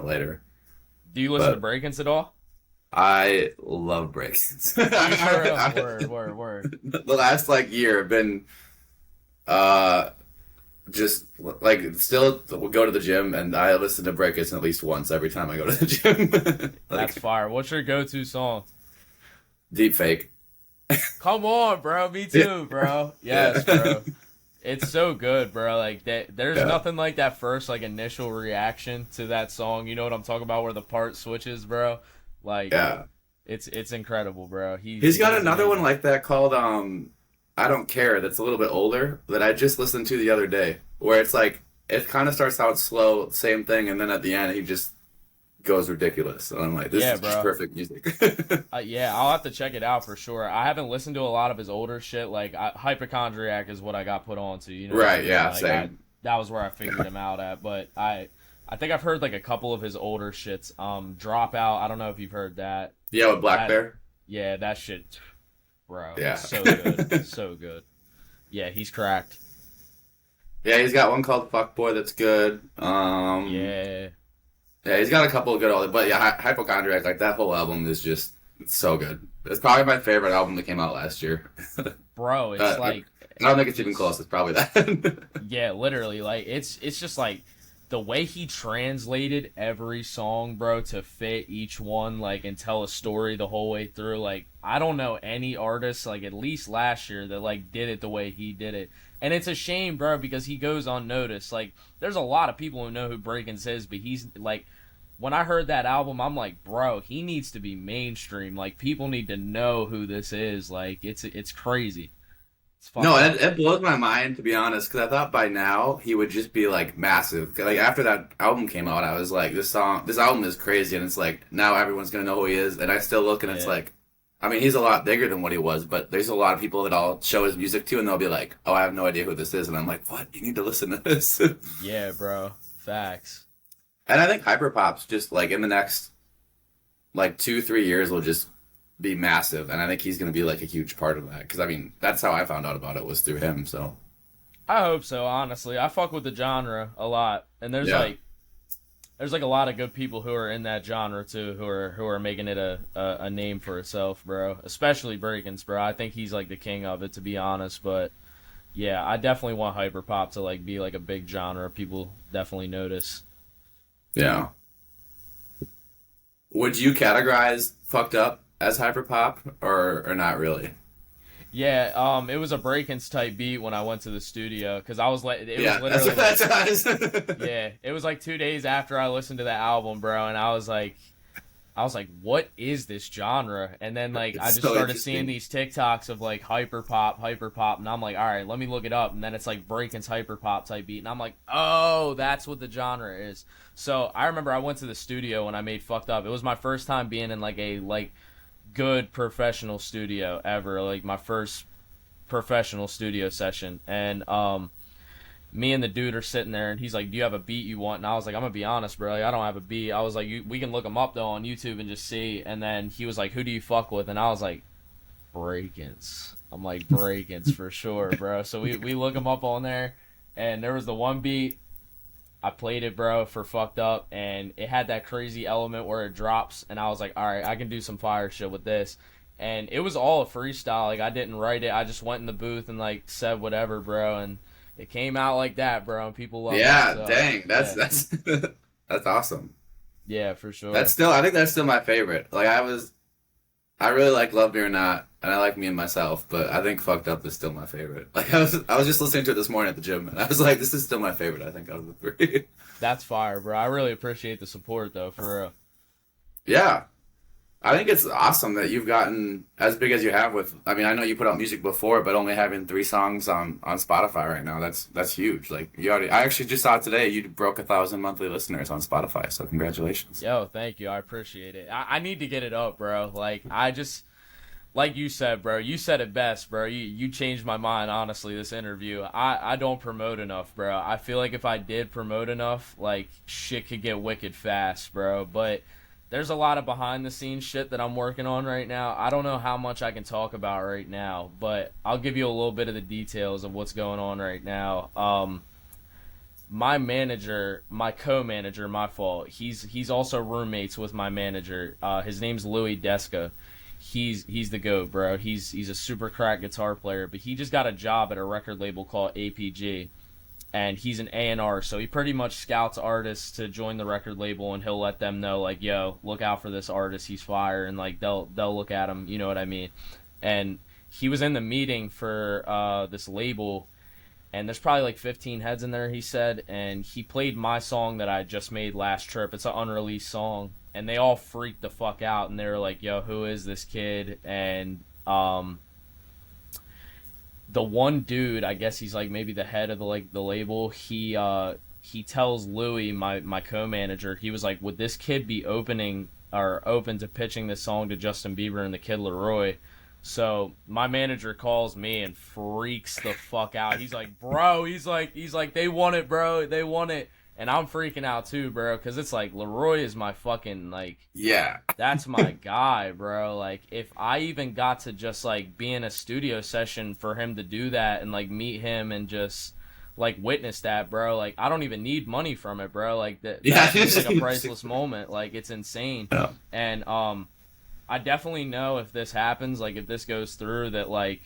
later. Do you listen to But Brakence at all? I love breaks. You for real? Word, word, word. The last like year have been uh just like still go to the gym and I listen to breakers at least once every time I go to the gym. That's Like fire. What's your go-to song? deep fake. Come on, bro. Me Yeah. too, bro. Yes, Yeah. bro. It's so good, bro. Like that, there's Yeah. nothing like that first like initial reaction to that song. You know what I'm talking about? Where the part switches, bro. Like Yeah. it's incredible, bro. He's got He's another one amazing. like that called I Don't Care that's a little bit older that I just listened to the other day where it's like it kind of starts out slow, same thing, and then at the end he just goes ridiculous. And I'm like, this Yeah, is just bro. perfect music. Yeah, I'll have to check it out for sure. I haven't listened to a lot of his older shit. Like Hypochondriac is what I got put on to. You know what I Right, mean? yeah, Like same. that was where I figured him out at. But I think I've heard like a couple of his older shits. Dropout. I don't know if you've heard that. Yeah, with Black That Bear. yeah, that shit, bro. Yeah. So good, so good. Yeah, he's cracked. Yeah, he's got one called Fuck Boy that's good. Yeah, Yeah, he's got a couple of good old, but yeah, Hypochondriac, like that whole album is just it's so good. It's probably my favorite album that came out last year. bro. It's I like don't think it's even just close. It's probably that. yeah, literally. Like it's just like the way he translated every song, bro, to fit each one, like and tell a story the whole way through. Like I don't know any artist, like at least last year, that like did it the way he did it. And it's a shame, bro, because he goes unnoticed. Like there's a lot of people who know who Breakins is, but he's like when I heard that album, I'm like, bro, he needs to be mainstream. Like people need to know who this is. Like it's crazy. It's No, fucked up. it blows my mind to be honest, because I thought by now he would just be like massive. Like after that album came out, I was like, this album is crazy, and it's like now everyone's gonna know who he is. And I still look and it's Yeah. like, I mean, he's a lot bigger than what he was, but there's a lot of people that I'll show his music to, and they'll be like, oh, I have no idea who this is, and I'm like, what? You need to listen to this. Yeah, bro. Facts. And I think hyperpop's just like in the next like 2 3 years will just be massive, and I think he's gonna be like a huge part of that. Because I mean, that's how I found out about it was through him. So I hope so, honestly. I fuck with the genre a lot. And yeah, there's like a lot of good people who are in that genre too, who are making it a name for itself, bro. Especially Breakins, bro. I think he's like the king of it, to be honest. But yeah, I definitely want hyperpop to like be like a big genre. People definitely notice. yeah. Would you categorize fucked up as hyperpop or not really? Yeah, it was a Breakins type beat when I went to the studio because I was like, it was Yeah, that's literally what like, that is. yeah, it was like 2 days after I listened to the album, bro, and I was like, what is this genre? And then like I It's just so started seeing interesting. these TikToks of like hyper pop, and I'm like, all right, let me look it up. And then it's like Breakins hyper pop type beat, and I'm like, oh, that's what the genre is. So I remember I went to the studio when I made Fucked Up. It was my first time being in like a like good professional studio ever, like my first professional studio session, and me and the dude are sitting there, and he's like, "Do you have a beat you want?" And I was like, "I'm gonna be honest, bro. Like, I don't have a beat." I was like, "We can look them up though on YouTube and just see." And then he was like, "Who do you fuck with?" And I was like, "Breakins." I'm like, "Breakins for sure, bro." So we look them up on there, and there was the one beat. I played it, bro, for Fucked Up, and it had that crazy element where it drops, and I was like, all right, I can do some fire shit with this. And it was all a freestyle. Like, I didn't write it. I just went in the booth and, like, said whatever, bro, and it came out like that, bro, and people loved it. Yeah, So, dang, yeah. that's that's awesome. Yeah, for That's sure. still I think that's still my favorite. Like I really like Love Me or Not, and I like Me and Myself, but I think Fucked Up is still my favorite. Like I was just listening to it this morning at the gym, and I was like, this is still my favorite. I think out of the three. That's fire, bro. I really appreciate the support, though, for real. Yeah, I think it's awesome that you've gotten as big as you have with. I mean, I know you put out music before, but only having 3 songs on Spotify right now, that's huge. Like you already, I actually just saw today you broke 1,000 monthly listeners on Spotify, so congratulations. Yo, thank you. I appreciate it. I need to get it up, bro. Like, I just, like you said, bro, you said it best, bro. You changed my mind, honestly, this interview. I don't promote enough, bro. I feel like if I did promote enough, like, shit could get wicked fast, bro. But there's a lot of behind the scenes shit that I'm working on right now. I don't know how much I can talk about right now, but I'll give you a little bit of the details of what's going on right now. my manager, my co-manager, my fault. He's also roommates with my manager. His name's Louis Desca. He's the goat, bro. He's a super crack guitar player, but he just got a job at a record label called APG, and he's an A&R, so he pretty much scouts artists to join the record label, and he'll let them know like, yo, look out for this artist, he's fire, and like they'll look at him, you know what I mean? And he was in the meeting for this label, and there's probably like 15 heads in there, he said, and he played my song that I just made last trip. It's an unreleased song, and they all freaked the fuck out, and they were like, yo, who is this kid? And the one dude, I guess he's like maybe the head of the label, he tells Louis, my co-manager, he was like, would this kid be open to pitching this song to Justin Bieber and the Kid Laroi? So my manager calls me and freaks the fuck out. He's like, bro, he's like, they want it, bro, they want it. And I'm freaking out too, bro, because it's like, Laroi is my fucking, like, Yeah. that's my guy, bro. Like, if I even got to just, like, be in a studio session for him to do that and, like, meet him and just, like, witness that, bro, like, I don't even need money from it, bro. Like, Yeah. that's just, like, a priceless moment. Like, it's insane. Yeah. And, I definitely know if this happens, like, if this goes through, that, like,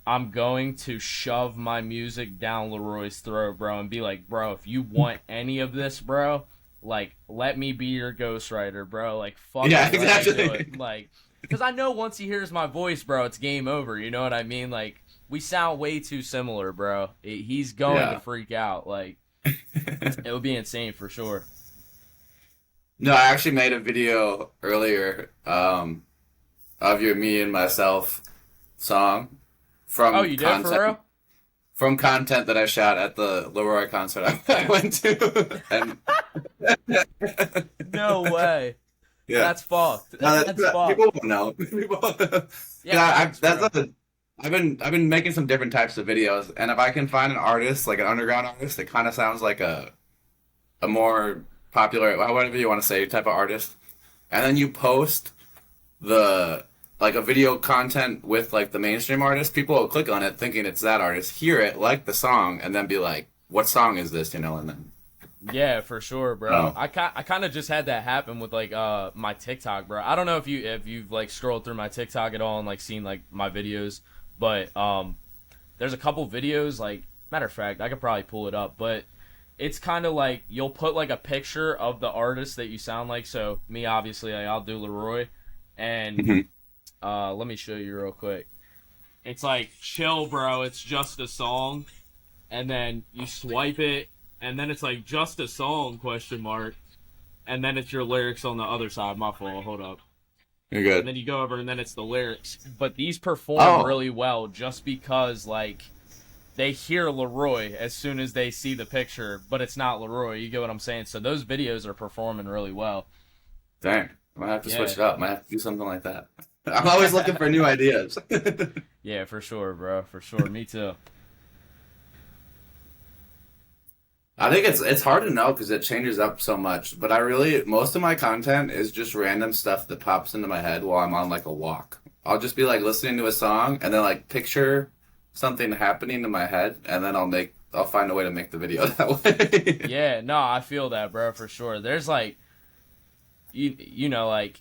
I'm going to shove my music down Leroy's throat, bro, and be like, bro, if you want any of this, bro, like, let me be your ghostwriter, bro. Like, fuck Yeah, it, let me do exactly. it. Like, because I know once he hears my voice, bro, it's game over. You know what I mean? Like, we sound way too similar, bro. He's going to Yeah. freak out. Like, it would be insane for sure. No, I actually made a video earlier of your "Me and Myself" song Oh, from you did for content real? that I shot at the Laroi concert I went to, and No way. yeah, That's fucked. no, That's people fucked. won't know. People, Yeah, yeah, facts, bro. I've been making some different types of videos, and if I can find an artist like an underground artist that kind of sounds like a more popular, whatever you want to say, type of artist, and then you post the like a video content with like the mainstream artist, people will click on it thinking it's that artist, hear it, like the song, and then be like, "What song is this?" You know, and then Yeah, for sure, bro. oh, I kind of just had that happen with like my TikTok, bro. I don't know if you've like scrolled through my TikTok at all and like seen like my videos, but there's a couple videos, like, matter of fact, I could probably pull it up, but it's kind of like you'll put like a picture of the artist that you sound like. So me, obviously, like, I'll do Leroy, and mhm. let me show you real quick. It's like, chill, bro. It's just a song, and then you swipe it, and then it's like, just a song, question mark, and then it's your lyrics on the other side. My fault, hold up. You're And good. then you go over, and then it's the lyrics. But these perform Oh, really well just because, like, they hear Leroy as soon as they see the picture, but it's not Leroy. You get what I'm saying? So those videos are performing really well. dang, I might have to switch Yeah. it up. Might have to do something like that. I'm always looking for new ideas. Yeah, for sure, bro. For sure. Me too. I think it's hard to know because it changes up so much. But I really most of my content is just random stuff that pops into my head while I'm on like a walk. I'll just be like listening to a song and then like picture something happening in my head, and then I'll find a way to make the video that way. Yeah, no, I feel that, bro, for sure. There's like, you know, like,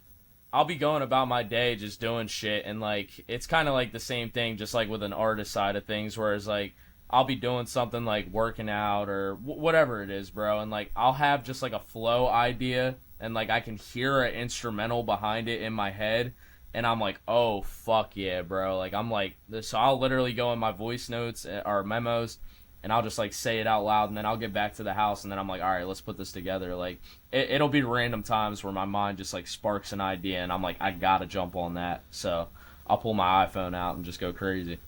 I'll be going about my day just doing shit, and like, it's kind of like the same thing, just like with an artist side of things, whereas like, I'll be doing something like working out or whatever it is, bro, and like, I'll have just like a flow idea, and like, I can hear an instrumental behind it in my head, and I'm like, oh fuck yeah, bro. Like, I'm like, so I'll literally go in my voice notes or memos, and I'll just like say it out loud, and then I'll get back to the house, and then I'm like, all right, let's put this together. Like, it'll be random times where my mind just like sparks an idea, and I'm like, I gotta jump on that. So I'll pull my iPhone out and just go crazy.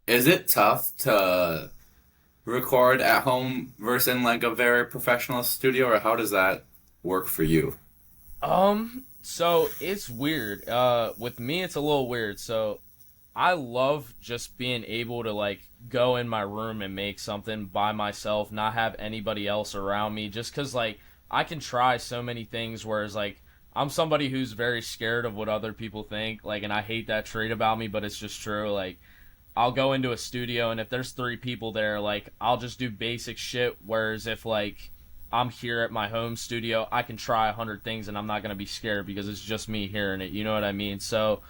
Is it tough to record at home versus in like a very professional studio, or how does that work for you? So it's weird. With me, it's a little weird. So I love just being able to like go in my room and make something by myself, not have anybody else around me, just 'cause like I can try so many things, whereas like I'm somebody who's very scared of what other people think, like, and I hate that trait about me, but it's just true. Like, I'll go into a studio, and if there's 3 people there, like, I'll just do basic shit. Whereas if, like, I'm here at my home studio, I can try 100 things and I'm not going to be scared because it's just me hearing it. You know what I mean? So,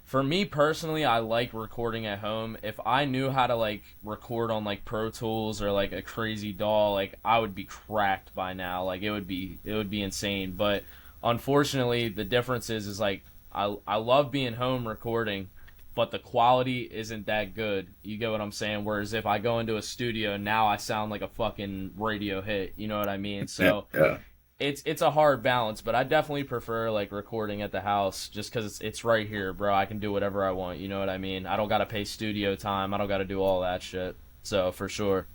for me personally, I like recording at home. If I knew how to, like, record on, like, Pro Tools or, like, a crazy DAW, like, I would be cracked by now. Like, it would be insane. But unfortunately, the difference is like, I love being home recording, but the quality isn't that good. You get what I'm saying? Whereas if I go into a studio, now I sound like a fucking radio hit. You know what I mean? Yeah, So yeah. it's a hard balance, but I definitely prefer, like, recording at the house just because it's right here, bro. I can do whatever I want. You know what I mean? I don't gotta pay studio time. I don't gotta do all that shit. So for sure.